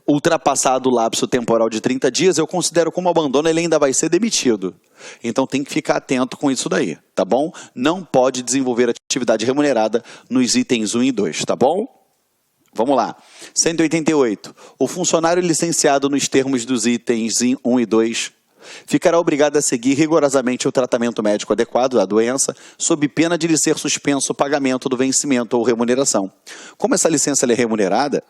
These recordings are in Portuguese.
ultrapassado o lapso temporal de 30 dias, eu considero como abandono, ele ainda vai ser demitido. Então tem que ficar atento com isso daí, tá bom? Não pode desenvolver atividade remunerada nos itens 1 e 2, tá bom? Vamos lá. 188. O funcionário licenciado nos termos dos itens 1 e 2 ficará obrigado a seguir rigorosamente o tratamento médico adequado da doença, sob pena de lhe ser suspenso o pagamento do vencimento ou remuneração. Como essa licença é remunerada,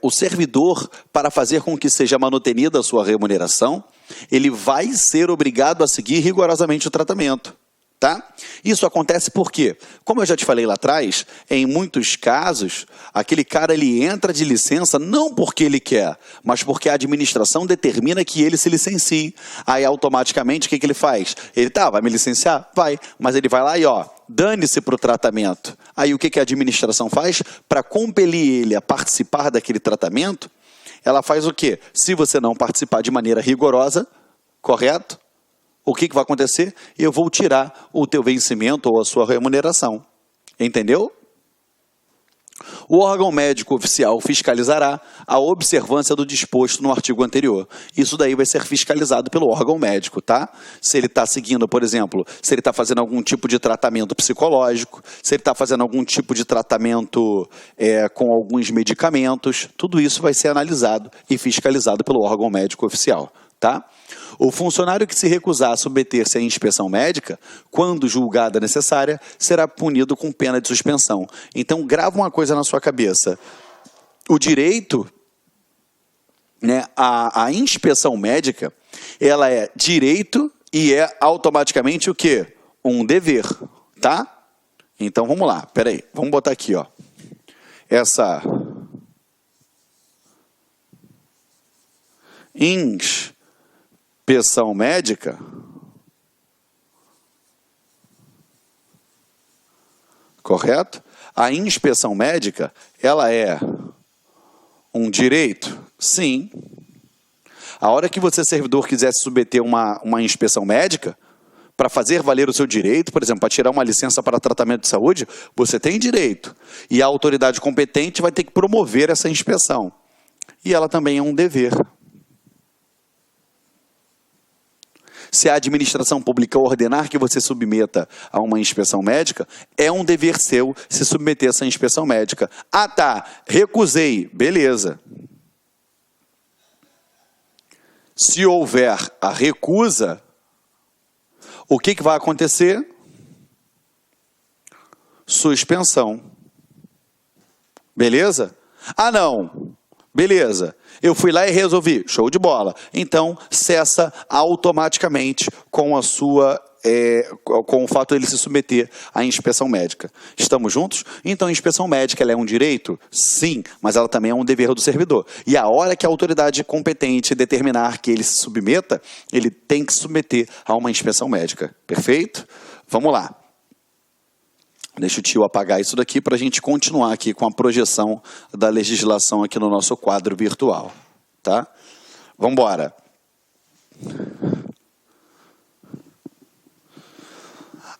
o servidor, para fazer com que seja manutenida a sua remuneração, ele vai ser obrigado a seguir rigorosamente o tratamento. Tá? Isso acontece porque, como eu já te falei lá atrás, em muitos casos, aquele cara ele entra de licença não porque ele quer, mas porque a administração determina que ele se licencie. Aí automaticamente o que ele faz? Ele vai me licenciar? Vai, mas ele vai lá e dane-se para o tratamento. Aí o que a administração faz? Para compelir ele a participar daquele tratamento, ela faz o quê? Se você não participar de maneira rigorosa, correto? O que vai acontecer? Eu vou tirar o teu vencimento ou a sua remuneração. Entendeu? O órgão médico oficial fiscalizará a observância do disposto no artigo anterior. Isso daí vai ser fiscalizado pelo órgão médico, tá? Se ele está seguindo, por exemplo, se ele está fazendo algum tipo de tratamento psicológico, se ele está fazendo algum tipo de tratamento com alguns medicamentos, tudo isso vai ser analisado e fiscalizado pelo órgão médico oficial, tá? O funcionário que se recusar a submeter-se à inspeção médica, quando julgada necessária, será punido com pena de suspensão. Então, grava uma coisa na sua cabeça. O direito, a inspeção médica, ela é direito e é automaticamente o quê? Um dever, tá? Então, vamos lá. Peraí, vamos botar aqui, essa inspeção médica correto? A inspeção médica, ela é um direito? Sim. A hora que você, servidor, quiser se submeter a uma inspeção médica, para fazer valer o seu direito, por exemplo, para tirar uma licença para tratamento de saúde, você tem direito. E a autoridade competente vai ter que promover essa inspeção. E ela também é um dever. Se a administração pública ordenar que você submeta a uma inspeção médica, é um dever seu se submeter a essa inspeção médica. Ah, tá, recusei, beleza. Se houver a recusa, o que vai acontecer? Suspensão. Beleza? Ah, não. Beleza. Eu fui lá e resolvi. Show de bola. Então, cessa automaticamente com a sua, com o fato de ele se submeter à inspeção médica. Estamos juntos? Então, a inspeção médica ela é um direito? Sim, mas ela também é um dever do servidor. E a hora que a autoridade competente determinar que ele se submeta, ele tem que se submeter a uma inspeção médica. Perfeito? Vamos lá. Deixa o tio apagar isso daqui para a gente continuar aqui com a projeção da legislação aqui no nosso quadro virtual. Tá? Vamos embora.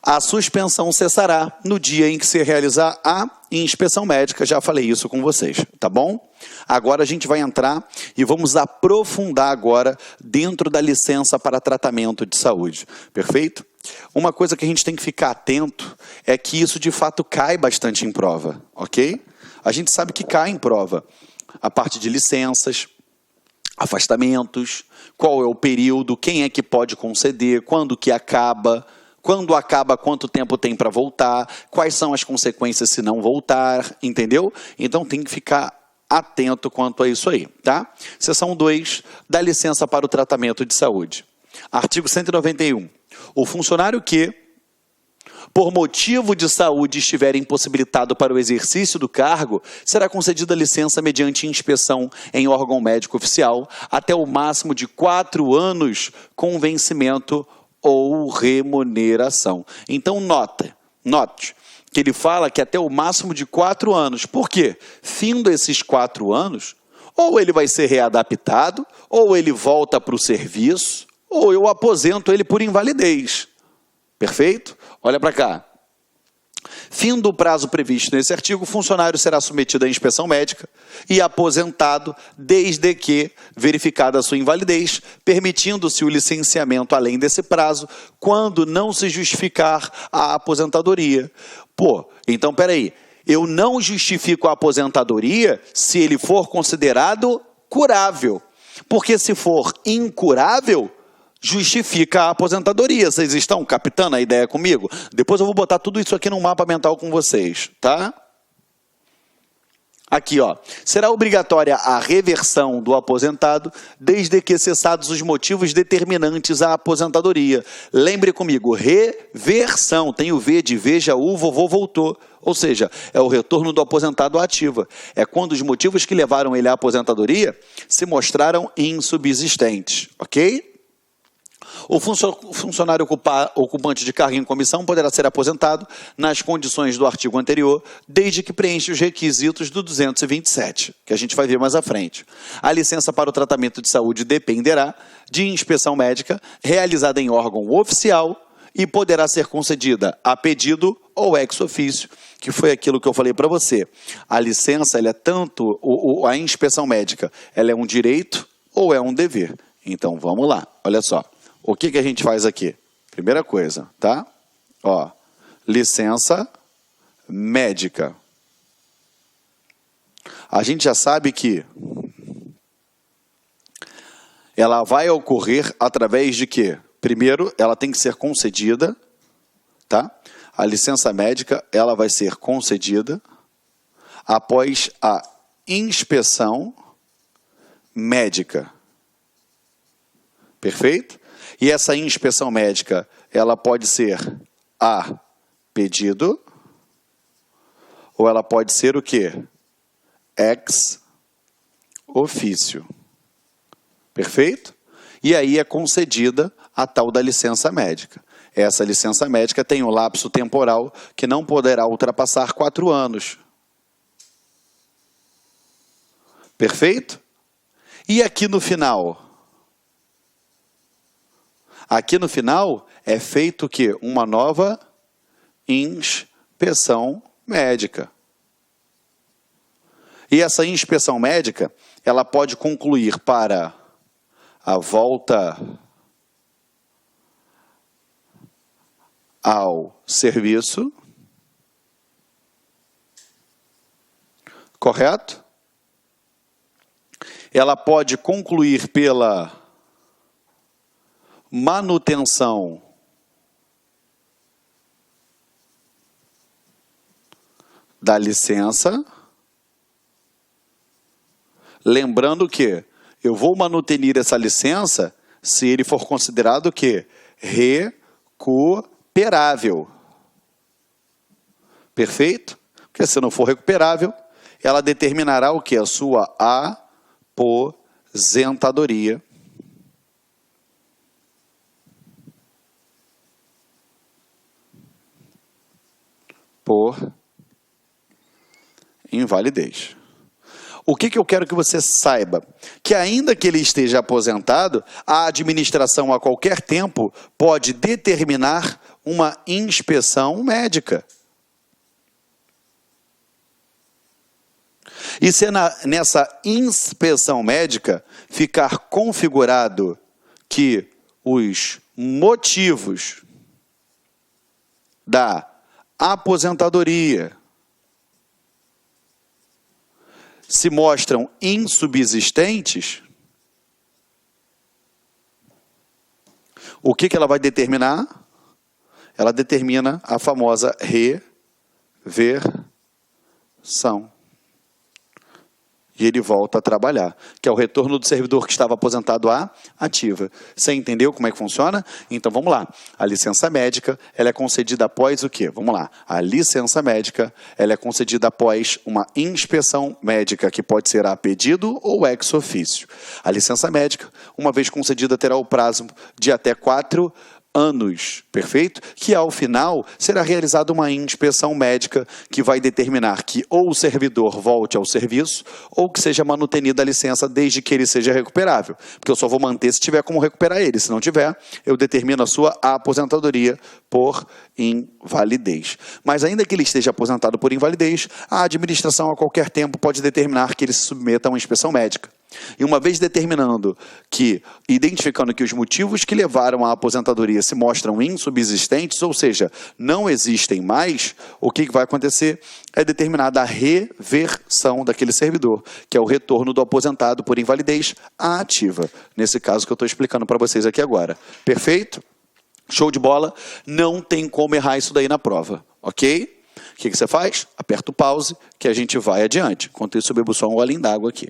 A suspensão cessará no dia em que se realizar a inspeção médica. Já falei isso com vocês, tá bom? Agora a gente vai entrar e vamos aprofundar agora dentro da licença para tratamento de saúde. Perfeito? Uma coisa que a gente tem que ficar atento é que isso de fato cai bastante em prova, ok? A gente sabe que cai em prova a parte de licenças, afastamentos, qual é o período, quem é que pode conceder, quando que acaba, quanto tempo tem para voltar, quais são as consequências se não voltar, entendeu? Então tem que ficar atento quanto a isso aí, tá? Seção 2 da licença para o tratamento de saúde. Artigo 191. O funcionário que, por motivo de saúde, estiver impossibilitado para o exercício do cargo, será concedida licença mediante inspeção em órgão médico oficial até o máximo de 4 anos com vencimento ou remuneração. Então, note que ele fala que até o máximo de 4 anos. Por quê? Findo esses 4 anos, ou ele vai ser readaptado, ou ele volta para o serviço, ou eu aposento ele por invalidez. Perfeito? Olha para cá. Fim do prazo previsto nesse artigo, o funcionário será submetido à inspeção médica e aposentado desde que verificada a sua invalidez, permitindo-se o licenciamento além desse prazo, quando não se justificar a aposentadoria. Pô, então peraí, eu não justifico a aposentadoria se ele for considerado curável, porque se for incurável, justifica a aposentadoria. Vocês estão captando a ideia comigo? Depois eu vou botar tudo isso aqui no mapa mental com vocês, tá? Aqui, ó. Será obrigatória a reversão do aposentado desde que cessados os motivos determinantes à aposentadoria. Lembre comigo, reversão. Tem o V de veja, o vovô voltou. Ou seja, é o retorno do aposentado à ativa. É quando os motivos que levaram ele à aposentadoria se mostraram insubsistentes, ok? O funcionário ocupante de cargo em comissão poderá ser aposentado nas condições do artigo anterior, desde que preencha os requisitos do 227, que a gente vai ver mais à frente. A licença para o tratamento de saúde dependerá de inspeção médica realizada em órgão oficial e poderá ser concedida a pedido ou ex officio, que foi aquilo que eu falei para você. A licença, ela é tanto, a inspeção médica, ela é um direito ou é um dever. Então, vamos lá, olha só. O que a gente faz aqui? Primeira coisa, tá? Ó, licença médica. A gente já sabe que ela vai ocorrer através de quê? Primeiro, ela tem que ser concedida, tá? A licença médica, ela vai ser concedida após a inspeção médica. Perfeito? E essa inspeção médica, ela pode ser a pedido, ou ela pode ser o quê? Ex officio. Perfeito? E aí é concedida a tal da licença médica. Essa licença médica tem um lapso temporal que não poderá ultrapassar 4 anos. Perfeito? E aqui no final? Aqui no final é feito o quê? Uma nova inspeção médica. E essa inspeção médica, ela pode concluir para a volta ao serviço, correto? Ela pode concluir pela manutenção da licença, lembrando que eu vou manutenir essa licença se ele for considerado que recuperável. Perfeito? Porque se não for recuperável, ela determinará o que? A sua aposentadoria. Por invalidez. O que eu quero que você saiba? Que ainda que ele esteja aposentado, a administração a qualquer tempo pode determinar uma inspeção médica. E se nessa inspeção médica ficar configurado que os motivos da aposentadoria se mostram insubsistentes, o que ela vai determinar? Ela determina a famosa reversão. E ele volta a trabalhar, que é o retorno do servidor que estava aposentado à ativa. Você entendeu como é que funciona? Então vamos lá. A licença médica, ela é concedida após o quê? Vamos lá. A licença médica, ela é concedida após uma inspeção médica, que pode ser a pedido ou ex officio. A licença médica, uma vez concedida, terá o prazo de até 4 anos, perfeito? Que ao final será realizada uma inspeção médica que vai determinar que ou o servidor volte ao serviço ou que seja manutenida a licença desde que ele seja recuperável. Porque eu só vou manter se tiver como recuperar ele. Se não tiver, eu determino a sua aposentadoria por invalidez. Mas ainda que ele esteja aposentado por invalidez, a administração a qualquer tempo pode determinar que ele se submeta a uma inspeção médica. E uma vez identificando que os motivos que levaram à aposentadoria se mostram insubsistentes, ou seja, não existem mais, o que vai acontecer é determinada a reversão daquele servidor, que é o retorno do aposentado por invalidez à ativa. Nesse caso que eu estou explicando para vocês aqui agora. Perfeito? Show de bola? Não tem como errar isso daí na prova, ok? O que você faz? Aperta o pause que a gente vai adiante. Enquanto isso, eu bebo só um golinho d'água aqui.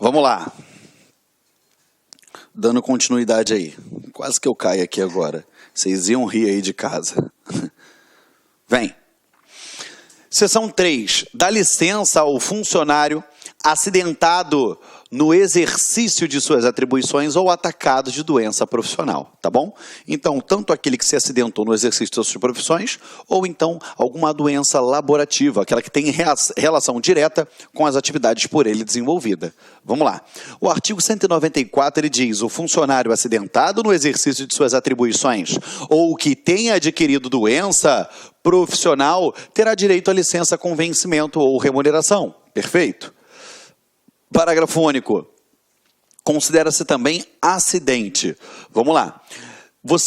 Vamos lá. Dando continuidade aí. Quase que eu caio aqui agora. Vocês iam rir aí de casa. Vem. Seção 3. Dá licença ao funcionário acidentado no exercício de suas atribuições ou atacado de doença profissional, tá bom? Então, tanto aquele que se acidentou no exercício das suas profissões, ou então alguma doença laborativa, aquela que tem relação direta com as atividades por ele desenvolvida. Vamos lá. O artigo 194, ele diz: o funcionário acidentado no exercício de suas atribuições ou que tenha adquirido doença profissional terá direito à licença com vencimento ou remuneração. Perfeito? Parágrafo único. Considera-se também acidente. Vamos lá.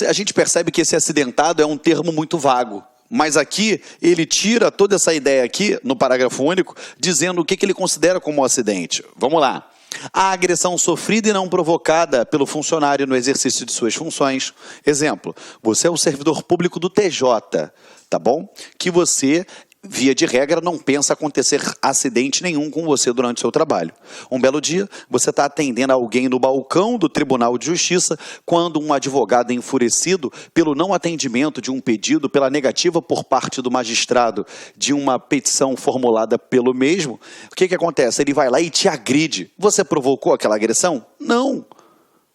A gente percebe que esse acidentado é um termo muito vago. Mas aqui, ele tira toda essa ideia aqui, no parágrafo único, dizendo o que ele considera como acidente. Vamos lá. A agressão sofrida e não provocada pelo funcionário no exercício de suas funções. Exemplo, você é o servidor público do TJ, tá bom? Que você, via de regra, não pensa acontecer acidente nenhum com você durante o seu trabalho. Um belo dia, você está atendendo alguém no balcão do Tribunal de Justiça, quando um advogado enfurecido pelo não atendimento de um pedido, pela negativa por parte do magistrado de uma petição formulada pelo mesmo, o que acontece? Ele vai lá e te agride. Você provocou aquela agressão? Não.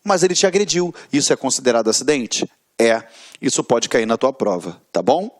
Mas ele te agrediu. Isso é considerado acidente? É. Isso pode cair na tua prova, tá bom?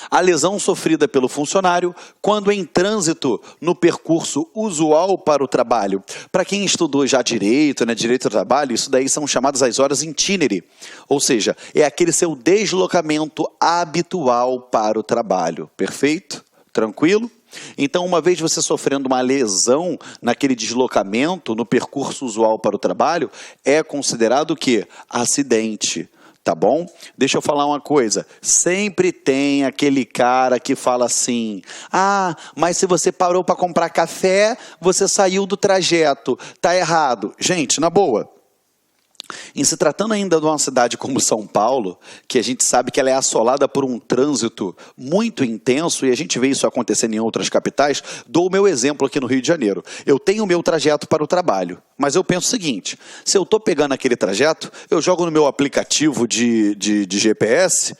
A lesão sofrida pelo funcionário quando em trânsito no percurso usual para o trabalho. Para quem estudou já direito, né, direito ao trabalho, isso daí são chamadas as horas itinere. Ou seja, é aquele seu deslocamento habitual para o trabalho. Perfeito? Tranquilo? Então, uma vez você sofrendo uma lesão naquele deslocamento, no percurso usual para o trabalho, é considerado o quê? Acidente. Tá bom? Deixa eu falar uma coisa. Sempre tem aquele cara que fala assim: ah, mas se você parou para comprar café, você saiu do trajeto. Tá errado. Gente, na boa. Em se tratando ainda de uma cidade como São Paulo, que a gente sabe que ela é assolada por um trânsito muito intenso, e a gente vê isso acontecendo em outras capitais, dou o meu exemplo aqui no Rio de Janeiro. Eu tenho o meu trajeto para o trabalho, mas eu penso o seguinte: se eu estou pegando aquele trajeto, eu jogo no meu aplicativo de GPS,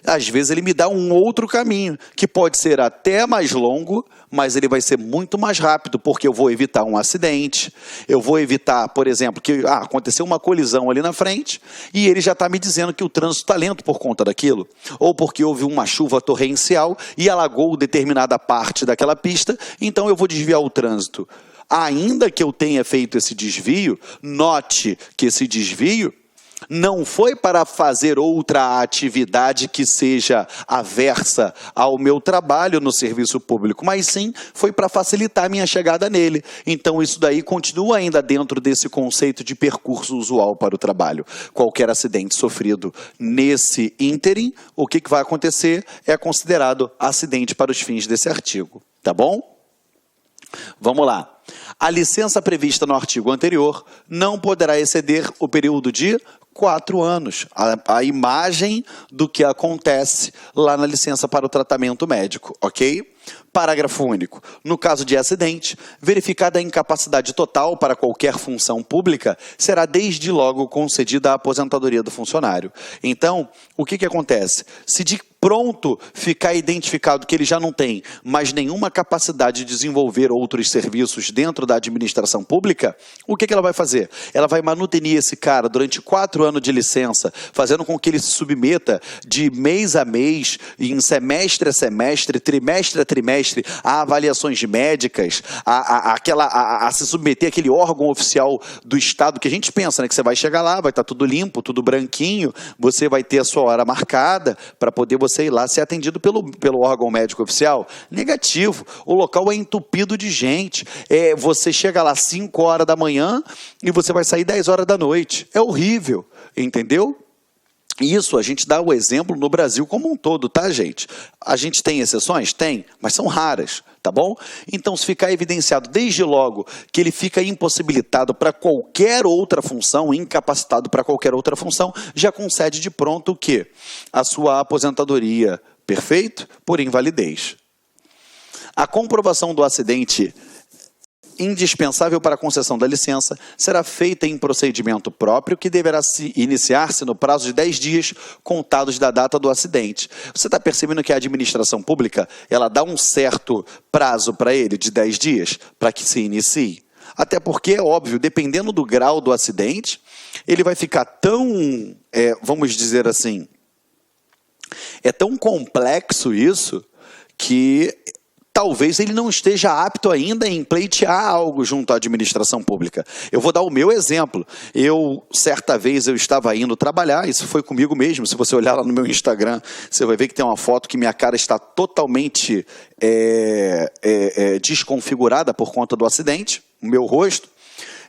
às vezes ele me dá um outro caminho, que pode ser até mais longo, mas ele vai ser muito mais rápido, porque eu vou evitar um acidente, eu vou evitar, por exemplo, que aconteceu uma colisão ali na frente, e ele já está me dizendo que o trânsito está lento por conta daquilo, ou porque houve uma chuva torrencial e alagou determinada parte daquela pista, então eu vou desviar o trânsito. Ainda que eu tenha feito esse desvio, note que esse desvio não foi para fazer outra atividade que seja aversa ao meu trabalho no serviço público, mas sim foi para facilitar a minha chegada nele. Então isso daí continua ainda dentro desse conceito de percurso usual para o trabalho. Qualquer acidente sofrido nesse ínterim, o que vai acontecer é considerado acidente para os fins desse artigo. Tá bom? Vamos lá. A licença prevista no artigo anterior não poderá exceder o período de 4 anos, a imagem do que acontece lá na licença para o tratamento médico, ok? Parágrafo único. No caso de acidente, verificada a incapacidade total para qualquer função pública, será desde logo concedida a aposentadoria do funcionário. Então, o que acontece? Se de pronto ficar identificado que ele já não tem mais nenhuma capacidade de desenvolver outros serviços dentro da administração pública, o que ela vai fazer? Ela vai manutenir esse cara durante 4 anos de licença, fazendo com que ele se submeta de mês a mês, em semestre a semestre, trimestre a trimestre, a avaliações médicas, a se submeter àquele órgão oficial do Estado, que a gente pensa, né, que você vai chegar lá, vai estar tudo limpo, tudo branquinho, você vai ter a sua hora marcada para poder você ir lá ser atendido pelo órgão médico oficial. Negativo. O local é entupido de gente. Você chega lá 5 horas da manhã e você vai sair 10 horas da noite. É horrível. Entendeu? Isso, a gente dá o exemplo no Brasil como um todo, tá, gente? A gente tem exceções? Tem, mas são raras, tá bom? Então, se ficar evidenciado desde logo que ele fica impossibilitado para qualquer outra função, incapacitado para qualquer outra função, já concede de pronto o quê? A sua aposentadoria, perfeito? Por invalidez. A comprovação do acidente indispensável para a concessão da licença será feita em procedimento próprio que deverá iniciar-se no prazo de 10 dias contados da data do acidente. Você está percebendo que a administração pública ela dá um certo prazo para ele de 10 dias para que se inicie? Até porque, é óbvio, dependendo do grau do acidente, ele vai ficar tão, vamos dizer assim, é tão complexo isso que talvez ele não esteja apto ainda em pleitear algo junto à administração pública. Eu vou dar o meu exemplo. Certa vez, eu estava indo trabalhar, isso foi comigo mesmo. Se você olhar lá no meu Instagram, você vai ver que tem uma foto que minha cara está totalmente desconfigurada por conta do acidente, o meu rosto.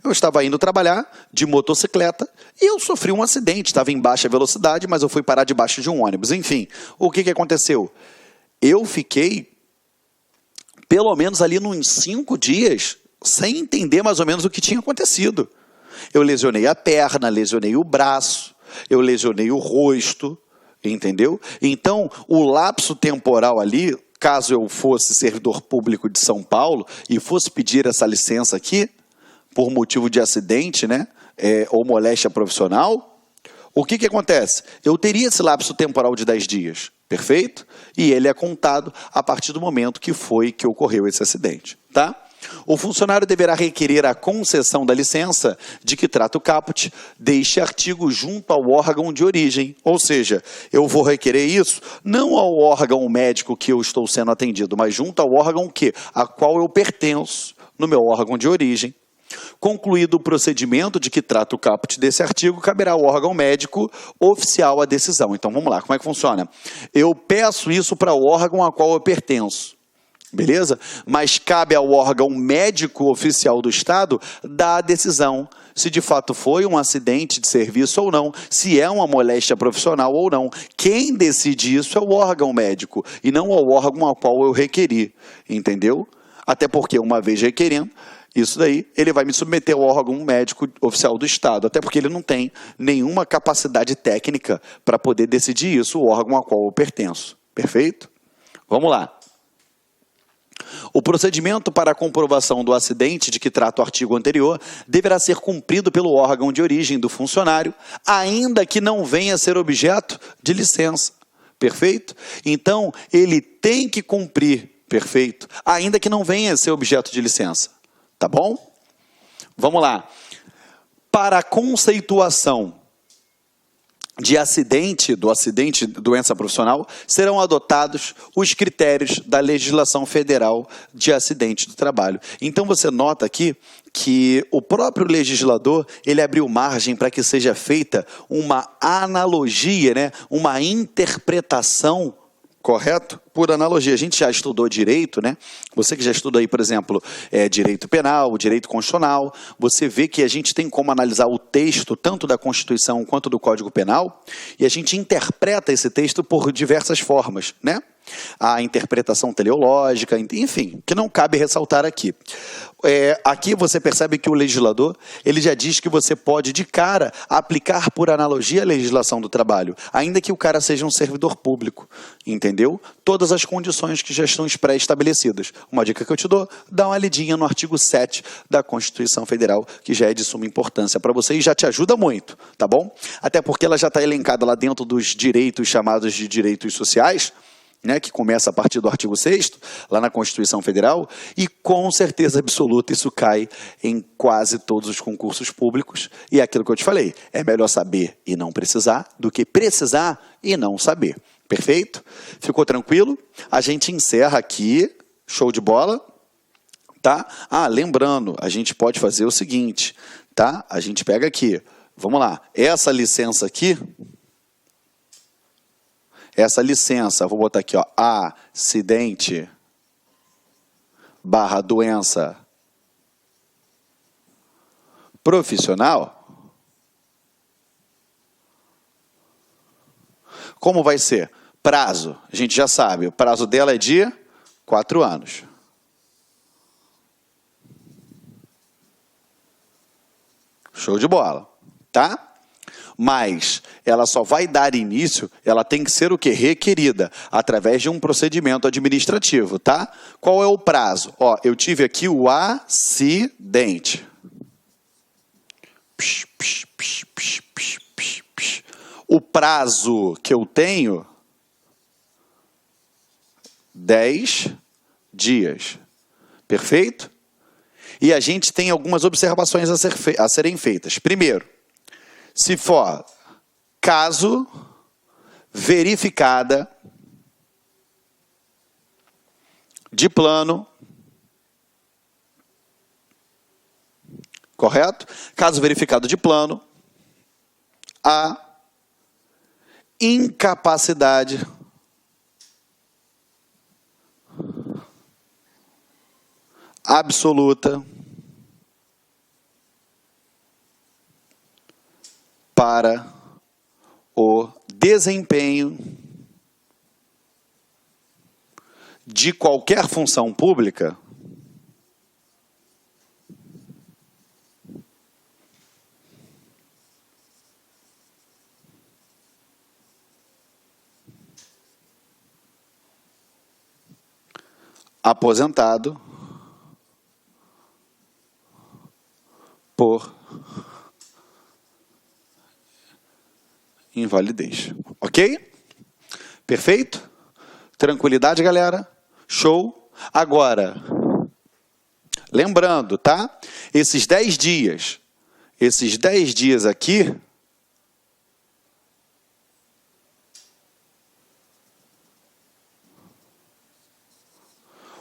Eu estava indo trabalhar de motocicleta e eu sofri um acidente. Estava em baixa velocidade, mas eu fui parar debaixo de um ônibus. Enfim, o que aconteceu? Eu fiquei pelo menos ali uns 5 dias, sem entender mais ou menos o que tinha acontecido. Eu lesionei a perna, lesionei o braço, eu lesionei o rosto, entendeu? Então, o lapso temporal ali, caso eu fosse servidor público de São Paulo e fosse pedir essa licença aqui, por motivo de acidente, né, ou moléstia profissional, o que acontece? Eu teria esse lapso temporal de 10 dias, perfeito? E ele é contado a partir do momento que ocorreu esse acidente, tá? O funcionário deverá requerer a concessão da licença de que trata o caput deste artigo junto ao órgão de origem. Ou seja, eu vou requerer isso não ao órgão médico que eu estou sendo atendido, mas junto ao órgão a qual eu pertenço no meu órgão de origem. Concluído o procedimento de que trata o caput desse artigo, caberá ao órgão médico oficial a decisão. Então, vamos lá, como é que funciona? Eu peço isso para o órgão a qual eu pertenço, beleza? Mas cabe ao órgão médico oficial do Estado dar a decisão se de fato foi um acidente de serviço ou não, se é uma moléstia profissional ou não. Quem decide isso é o órgão médico e não o órgão a qual eu requeri, entendeu? Até porque, uma vez requerendo, isso daí, ele vai me submeter ao órgão médico oficial do Estado, até porque ele não tem nenhuma capacidade técnica para poder decidir isso, o órgão a qual eu pertenço. Perfeito? Vamos lá. O procedimento para a comprovação do acidente de que trata o artigo anterior deverá ser cumprido pelo órgão de origem do funcionário, ainda que não venha a ser objeto de licença. Perfeito? Então, ele tem que cumprir, perfeito, ainda que não venha a ser objeto de licença. Tá bom? Vamos lá. Para a conceituação de doença profissional, serão adotados os critérios da legislação federal de acidente do trabalho. Então, você nota aqui que o próprio legislador, ele abriu margem para que seja feita uma analogia, né? Uma interpretação, correto? Por analogia. A gente já estudou direito, né? Você que já estudou aí, por exemplo, direito penal, direito constitucional, você vê que a gente tem como analisar o texto, tanto da Constituição quanto do Código Penal, e a gente interpreta esse texto por diversas formas, né? a interpretação teleológica, enfim, que não cabe ressaltar aqui. Aqui você percebe que o legislador, ele já diz que você pode, de cara, aplicar por analogia a legislação do trabalho, ainda que o cara seja um servidor público, entendeu? Todas as condições que já estão pré-estabelecidas. Uma dica que eu te dou, dá uma lidinha no artigo 7 da Constituição Federal, que já é de suma importância para você e já te ajuda muito, tá bom? Até porque ela já está elencada lá dentro dos direitos chamados de direitos sociais, né, que começa a partir do artigo 6º, lá na Constituição Federal, e com certeza absoluta isso cai em quase todos os concursos públicos, e é aquilo que eu te falei, é melhor saber e não precisar, do que precisar e não saber. Perfeito? Ficou tranquilo? A gente encerra aqui, show de bola, tá? Lembrando, a gente pode fazer o seguinte, tá? A gente pega aqui, vamos lá, essa licença aqui, essa licença, vou botar aqui, ó, acidente / doença profissional. Como vai ser? Prazo, a gente já sabe, o prazo dela é de 4 anos. Show de bola, tá? Mas ela só vai dar início, ela tem que ser o quê? Requerida, através de um procedimento administrativo, tá? Qual é o prazo? Ó, eu tive aqui o acidente. O prazo que eu tenho, 10 dias. Perfeito? E a gente tem algumas observações a serem feitas. Primeiro, se for caso verificada de plano, correto? Caso verificado de plano, a incapacidade absoluta para o desempenho de qualquer função pública aposentado por invalidez. Ok? Perfeito? Tranquilidade, galera? Show? Agora, lembrando, tá? Esses 10 dias aqui,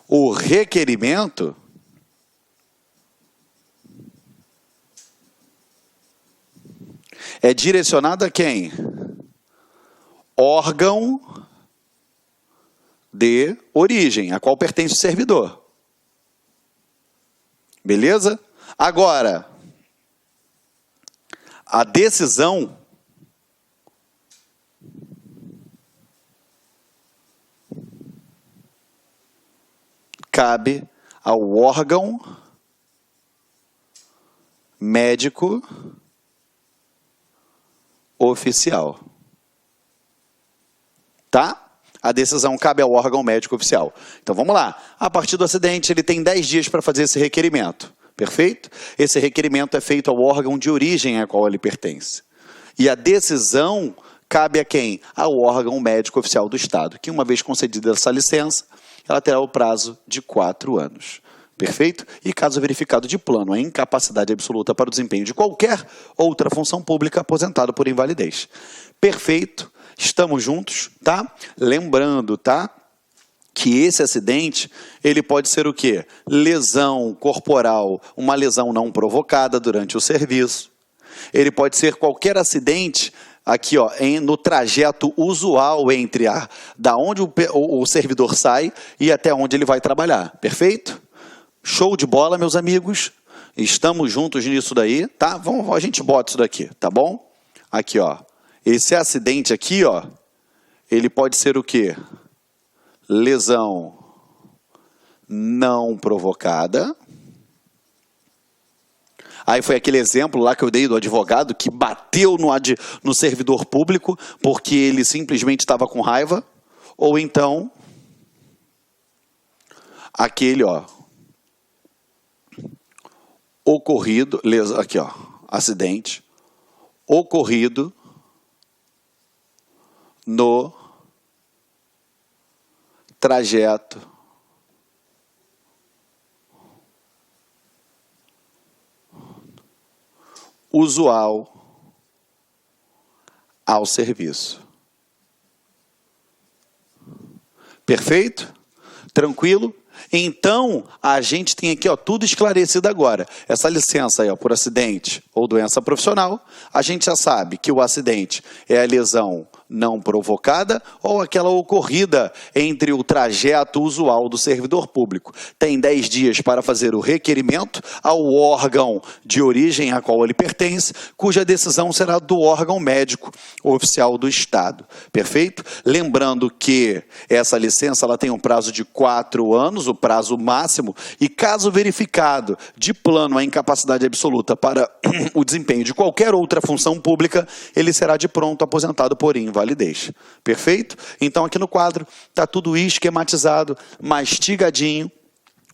o requerimento é direcionado a quem? Órgão de origem, a qual pertence o servidor. Beleza? Agora, a decisão cabe ao órgão médico oficial. Tá? A decisão cabe ao órgão médico oficial. Então vamos lá. A partir do acidente, ele tem 10 dias para fazer esse requerimento. Perfeito? Esse requerimento é feito ao órgão de origem a qual ele pertence. E a decisão cabe a quem? Ao órgão médico oficial do Estado, que uma vez concedida essa licença, ela terá o prazo de 4 anos. Perfeito? E caso verificado de plano a incapacidade absoluta para o desempenho de qualquer outra função pública aposentado por invalidez. Perfeito? Estamos juntos, tá? Lembrando, tá? Que esse acidente, ele pode ser o quê? Lesão corporal, uma lesão não provocada durante o serviço. Ele pode ser qualquer acidente aqui, ó, no trajeto usual entre da onde o servidor sai e até onde ele vai trabalhar. Perfeito? Show de bola, meus amigos. Estamos juntos nisso daí, tá? A gente bota isso daqui, tá bom? Aqui, ó. Esse acidente aqui, ó, ele pode ser o quê? lesão não provocada. Aí foi aquele exemplo lá que eu dei do advogado que bateu no servidor público porque ele simplesmente estava com raiva. Ou então, aquele, ó, ocorrido, aqui, ó, acidente, ocorrido no trajeto usual ao serviço. Perfeito? Tranquilo? Então, a gente tem aqui, ó, tudo esclarecido agora. Essa licença aí, ó, por acidente ou doença profissional, a gente já sabe que o acidente é a lesão não provocada ou aquela ocorrida entre o trajeto usual do servidor público. Tem 10 dias para fazer o requerimento ao órgão de origem a qual ele pertence, cuja decisão será do órgão médico oficial do Estado. Perfeito? Lembrando que essa licença ela tem um prazo de 4 anos, o prazo máximo, e caso verificado de plano a incapacidade absoluta para o desempenho de qualquer outra função pública, ele será de pronto aposentado por invalidez. Perfeito? Então aqui no quadro está tudo esquematizado, mastigadinho,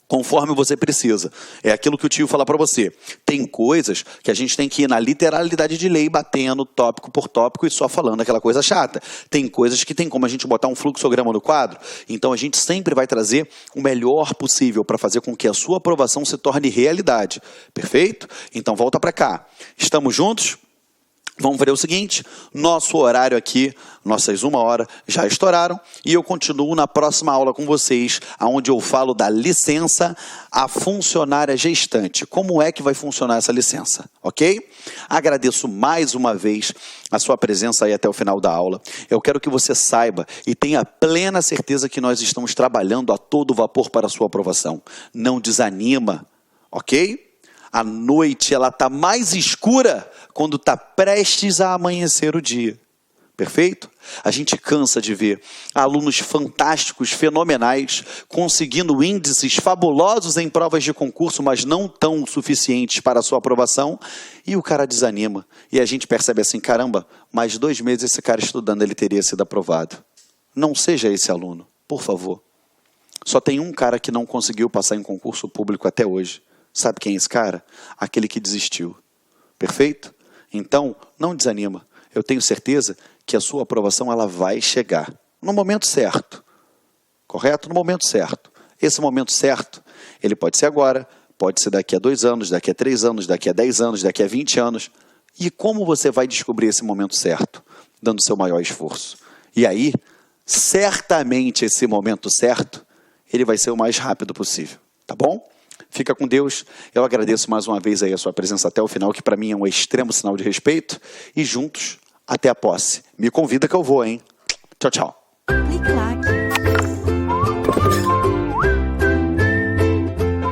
conforme você precisa. É aquilo que o tio fala para você. Tem coisas que a gente tem que ir na literalidade de lei, batendo tópico por tópico e só falando aquela coisa chata. Tem coisas que tem como a gente botar um fluxograma no quadro, então a gente sempre vai trazer o melhor possível para fazer com que a sua aprovação se torne realidade. Perfeito? Então volta para cá. Estamos juntos? Vamos ver o seguinte, nosso horário aqui, nossas 1 hora já estouraram e eu continuo na próxima aula com vocês, onde eu falo da licença à funcionária gestante. Como é que vai funcionar essa licença, ok? Agradeço mais uma vez a sua presença aí até o final da aula. Eu quero que você saiba e tenha plena certeza que nós estamos trabalhando a todo vapor para a sua aprovação. Não desanima, ok? A noite ela está mais escura quando está prestes a amanhecer o dia. Perfeito? A gente cansa de ver alunos fantásticos, fenomenais, conseguindo índices fabulosos em provas de concurso, mas não tão suficientes para a sua aprovação, e o cara desanima. E a gente percebe assim, caramba, mais 2 meses esse cara estudando, ele teria sido aprovado. Não seja esse aluno, por favor. Só tem um cara que não conseguiu passar em concurso público até hoje. Sabe quem é esse cara? Aquele que desistiu. Perfeito? Então, não desanima. Eu tenho certeza que a sua aprovação ela vai chegar no momento certo. Correto? No momento certo. Esse momento certo, ele pode ser agora, pode ser daqui a 2 anos, daqui a 3 anos, daqui a 10 anos, daqui a 20 anos. E como você vai descobrir esse momento certo? Dando o seu maior esforço. E aí, certamente esse momento certo, ele vai ser o mais rápido possível. Tá bom? Fica com Deus. Eu agradeço mais uma vez aí a sua presença até o final, que para mim é um extremo sinal de respeito. E juntos, até a posse. Me convida que eu vou, hein? Tchau, tchau. Clique lá.